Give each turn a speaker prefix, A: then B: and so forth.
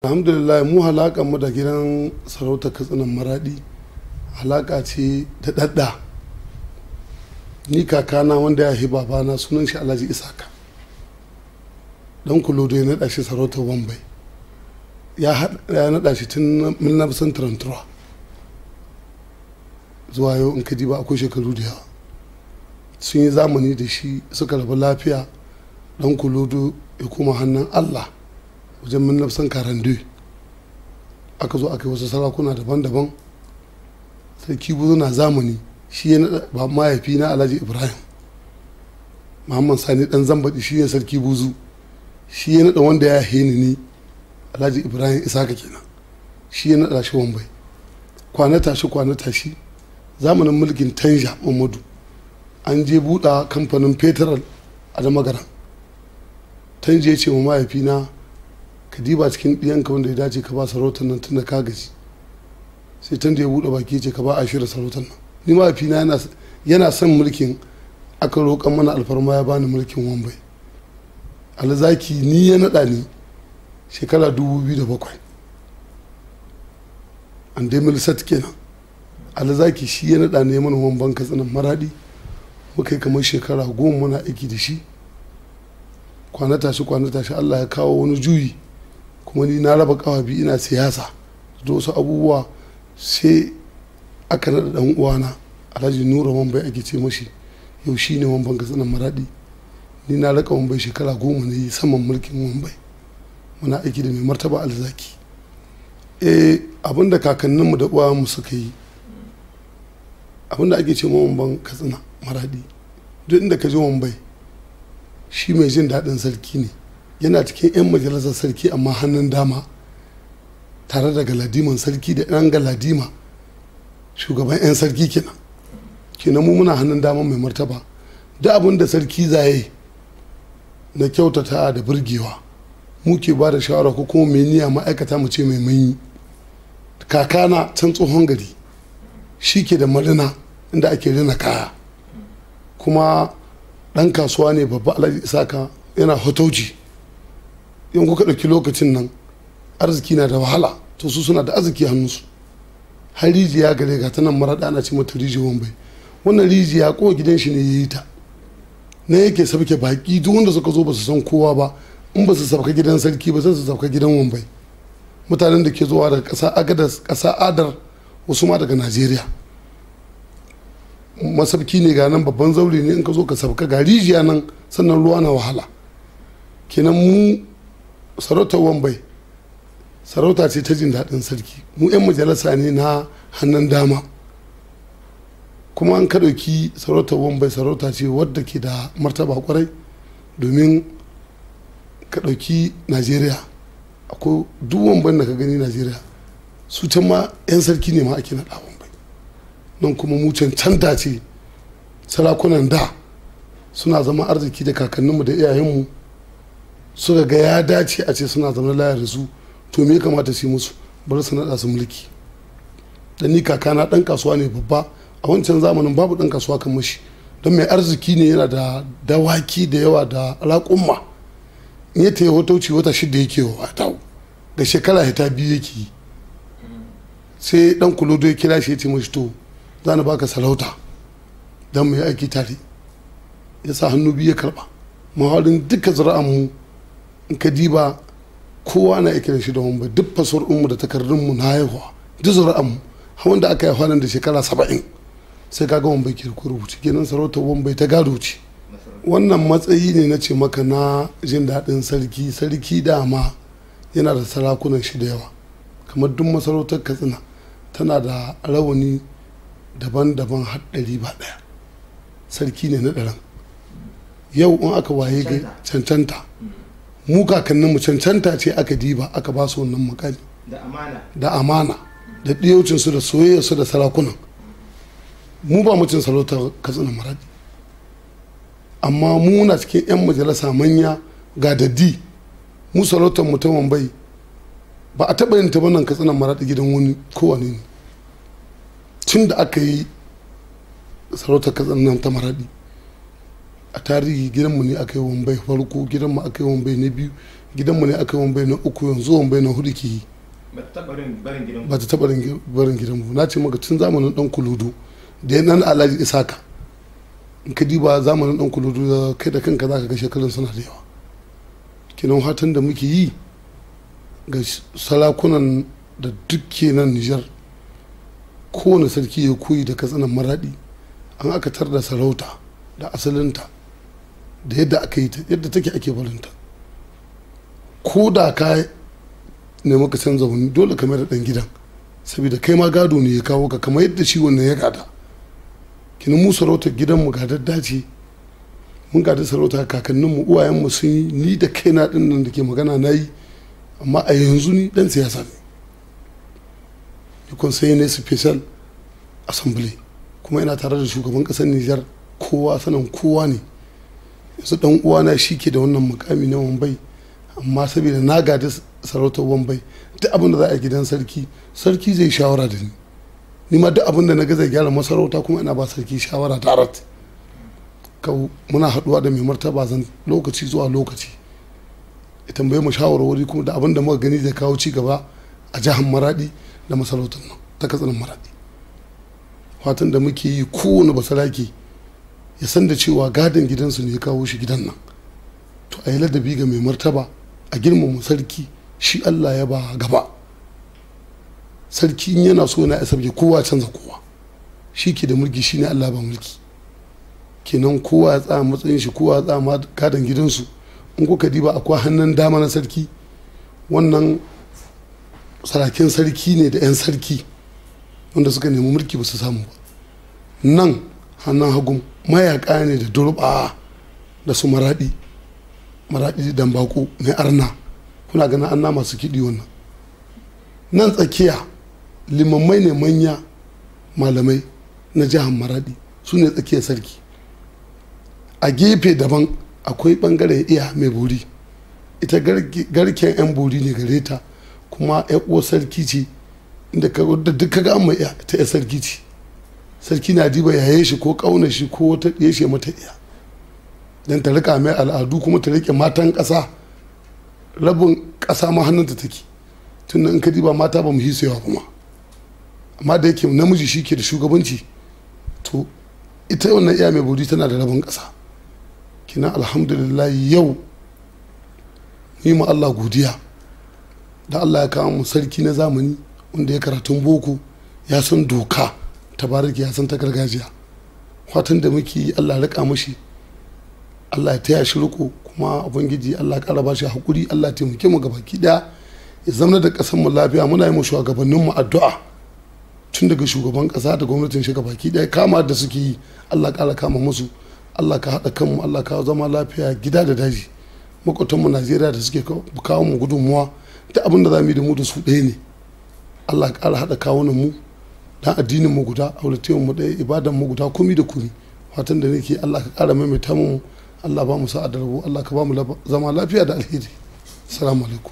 A: Alhamdulillah mu halakan mu da gidan sarauta Katsinan Maradi halaka ce da dadda. Ni kakana wanda ya hiba babana sunan shi Alhaji Isaka dan kulodo ya naɗa shi sarautar Wambai ya naɗa shi tun 1933 zuwa yau. In ka diba akwai shekaru da yawa sun yi zamani da shi suka rabu lafiya. Dan kulodo ya koma hannun Allah wajen 1942 aka zo aka yi wasu sarakuna daban-daban. Sarki buzu na zamani shi ya naɗa ba mahaifi na Alhaji Ibrahim Muhammad Sani dan Zambaɗi, shi ne sarki buzu, shi ya naɗa wanda ya heni ni Alhaji Ibrahim Isaka kenan, shi ya naɗa shi Wambai. Kwana tashi zamanin mulkin Tanja Muhammadu an je buɗa kamfanin fetural a Damagaran. Tanja ya ce wa mahaifina ka diba cikin ɗiyanka wanda ya dace ka ba sarautar nan tun da ka gaji. Sai Tanja ya buɗe baki ce ka ba a shirya sarautar nan. Ni mahaifina yana son mulkin, aka roƙan mana alfarma ya bani mulkin Wambai. Alzaki ni ya naɗa ni shekara 2007 an dai milisat kenan. Alzaki shi ya naɗa ne mana Wamban Katsinan Maradi. Muka yi kamar shekara 10 muna aiki da shi. Kwana tashi Allah ya kawo wani juyi, kuma ni na raba kawa biyu ina siyasa da wasu abubuwa. Sai aka naɗa ɗan uwana Alhaji Nura Wambai ake ce mashi, yau shi ne Wamban Katsinan Maradi. Ni na raka Wambai shekara 10 ne saman mulkin Wambai, muna aiki da mai martaba Alzaki. Abinda kakanninmu da uwayenmu suka yi, abinda ake ce Wamban Katsinan Maradi, duk inda ka je Wambai shi mai jin daɗin sarki ne, yana cikin 'yan majalisar sarki amma hannun dama tare da galadiman sarki da 'yan galadima shugaban 'yan sarki kenan mu muna hannun dama mai martaba. da abin da sarki zaye na kyautata da burgewa muke ba da shawara ko kuma mai niyya ma'aikata mu ce mai manyi. Kakana can tsohon gari shi ke da marina inda ake rina kaya, kuma ɗan kasuwa ne babba. Alhaji Isaka yana hotauci. in kuka ɗauki lokacin nan arziki na da wahala, to su suna da arziki hannunsu. har rijiya gare ga ta nan Maraɗa ana ce mata rijiyar Wambai. wannan rijiya ko gidan shi ne ya yi ta, na yake sabke baki duk wanda suka zo ba su san kowa ba. in ba su sabka gidan sarki ba sai su sabka gidan Wambai. mutanen da ke zuwa daga ƙasa Agadas, ƙasa Adar, wasu ma daga Najeriya. masabki ne ga nan babban zaure ne, in ka zo ka sabka ga rijiya nan, sannan ruwa na wahala. kenan mu sarautar Wambai sarauta ce ta jin daɗin sarki. mu 'yan majalisa ne na hannun dama, kuma an ka ɗauki sarautar Wambai sarauta ce wadda ke da martaba kwarai. domin ka ɗauki Najeriya, akwai duk Wamban da ka gani Najeriya su can ma 'yan sarki ne ma ake naɗa Wambai. nan kuma mu cancanta ce sarakunan da suna zama arziki da kakanninmu da iyayenmu suka ga ya dace a ce suna zama layar da su, to me kamata su yi musu, bari su naɗa su mulki. da ni kakana ɗan kasuwa ne babba, a wancan zamanin babu ɗan kasuwa kan mashi, don mai arziki ne, yana da dawaki da yawa da raƙumma. in ya taya hotauci wata 6 yake wa wata da shekara hita 2 yake yi. sai ɗan kulodo ya kira shi ya ce mashi to za na baka sarauta don mu yi aiki tare. ya sa hannu biyu ya karɓa. maharin duka zuri'anmu in ka diba kowa na aiki da shi da Wambai. duk fasfar da takardunmu na haihuwa duk zuri'anmu hawan da aka yi kwanan da shekara 70 sai kaga Wambai ke rubuce. kenan sarautar Wambai ta gado ce. wannan matsayi ne na ce maka na jin daɗin sarki. sarki dama yana da sarakunan shi da yawa, kamar duk masarautar Katsina tana da rawani daban-daban har 100 ba ɗaya. sarki ne na ɗaran. yau in aka waye ga cancanta, mu kakanninmu cancanta ce aka diba aka ba su wannan makami da amana da ɗiyaucinsu da soyayyarsu da sarakunan. mu ba mucin sarautar Katsinan Maradi, amma mu na cikin 'yan majalisa manya ga daddi. mu sarautar mu ta Wambai ba a taɓa yin ta nan Katsinan Maradi gidan wani kowane ne. tun da aka yi sarautar Katsinan ta Maradi a tarihi gidanmu ne aka yi Wambai farko, gidanmu aka yi Wambai na biyu, gidanmu ne aka yi wambai na 3 yanzu wambai na 4 ke yi.
B: Ba ta taɓa
A: barin gidanmu. Na ce maka tun zamanin ɗan kuludu da ya nan Alhaji Isaka, in ka diba zamanin ɗan kuludu da kai da kanka za ka ga shekarun suna da yawa. Kinan hatan da muke yi ga sarakunan da duk ke nan Nijar, kowane sarki ya koyi da katsinan maraɗi, an aka tar da sarauta da asalinta da yadda aka yi ta yadda take ake barinta. Ko da ka nemi ka canza wani dole ka mai da ɗan gidan, saboda kai ma gado ne ya kawo ka kamar yadda shi wannan ya gada. Kina mu sarautar gidanmu gadadda ce, mun gada sarauta kakanninmu uwayenmu sun yi, ni da kaina ɗin nan da ke magana na yi, amma a yanzu ni ɗan siyasa ne. Ni conseiller ne special assembly, kuma ina tare da shugaban ƙasar Nijar, kowa sanan kowa ne. Yanzu ɗan uwana shi ke da wannan mukami na wambai, amma saboda na gada sarautar wambai, duk abin da za a yi gidan sarki, sarki zai shawara da ni ma duk abin da na ga zai gyara masarauta kuma ina ba sarki shawara tarat. Muna haɗuwa da mai martaba zan lokaci zuwa lokaci, ya tambaye mu shawarwari kuma da abin da muka gani zai kawo ci gaba a jihar Maradi da masarautar nan ta Katsinan Maradi. Fatan da muke yi kowane basarake ya san da cewa gadon gidansu ne ya kawo shi gidan nan, to a yi ladabi ga mai martaba, a girmama sarki, shi Allah ya ba gaba. Sarki in yana so na sabke kowa canza kowa, shi ke da mulki, shi ne Allah ba mulki. Kenan kowa ya tsaya matsayin shi, kowa ya tsaya gadon gidansu. In kuka diba akwai hannun dama na sarki, wannan sarakin sarki ne da 'yan sarki wanda suka nemi mulki ba su samu ba. Nan hannun hagun mayaka ne da durba da su maradi dan bako mai arna, kuna ganin anna masu kiɗi wannan. Nan tsakiya limammai ne manya malamai na jihar Maradi, su ne tsakiyar sarki. A gefe daban akwai bangaren iya mai bori, ita garken 'yan bori ne gare ta, kuma 'yan uwar sarki ce, inda duk kaga an mai iya ta 'yan sarki ce. Sarki na diba yaye shi ko ƙaunar shi ko wata ɗaya shi mata iya, don ta rika mai al'adu kuma ta rike matan ƙasa, rabin ƙasa ma hannunta take. Tun in ka diba mata ba mu hisewa ba ma, amma da yake namiji shi ke da shugabanci, to ita wannan iya mai bori tana da rabin ƙasa. Kina alhamdulillah yau yi ma Allah godiya da Allah ya kawo mu sarki na zamani wanda ya karatun boko, ya san doka tabariki, ya san ta gargajiya. Fatan da muke yi Allah ya rika mashi, Allah ya taya shi riko, kuma ubangiji Allah ya kara ba shi hakuri, Allah ya taimake mu gabaki daya, ya zama da ƙasar mu lafiya. Muna yi mu shugabannin mu addu'a, tun daga shugaban ƙasa da gwamnatin shi gabaki daya, kama da suke yi Allah kara kama musu, Allah ka haɗa kanmu, Allah ka zama lafiya gida da daji. Makwatan Najeriya da suke kawo mu gudunmuwa, ta abin da za mu yi da mu da su ɗaya ne. Allah ka ƙara haɗa kawunan mu, dan addinin mu guda, auratayen mu ɗaya, ibadan mu guda, komi da komi. Fatan da nake Allah ka ƙara maimaita mu, Allah ba mu sa'a da rabo, Allah ka ba mu zama lafiya da alheri. Assalamu alaikum.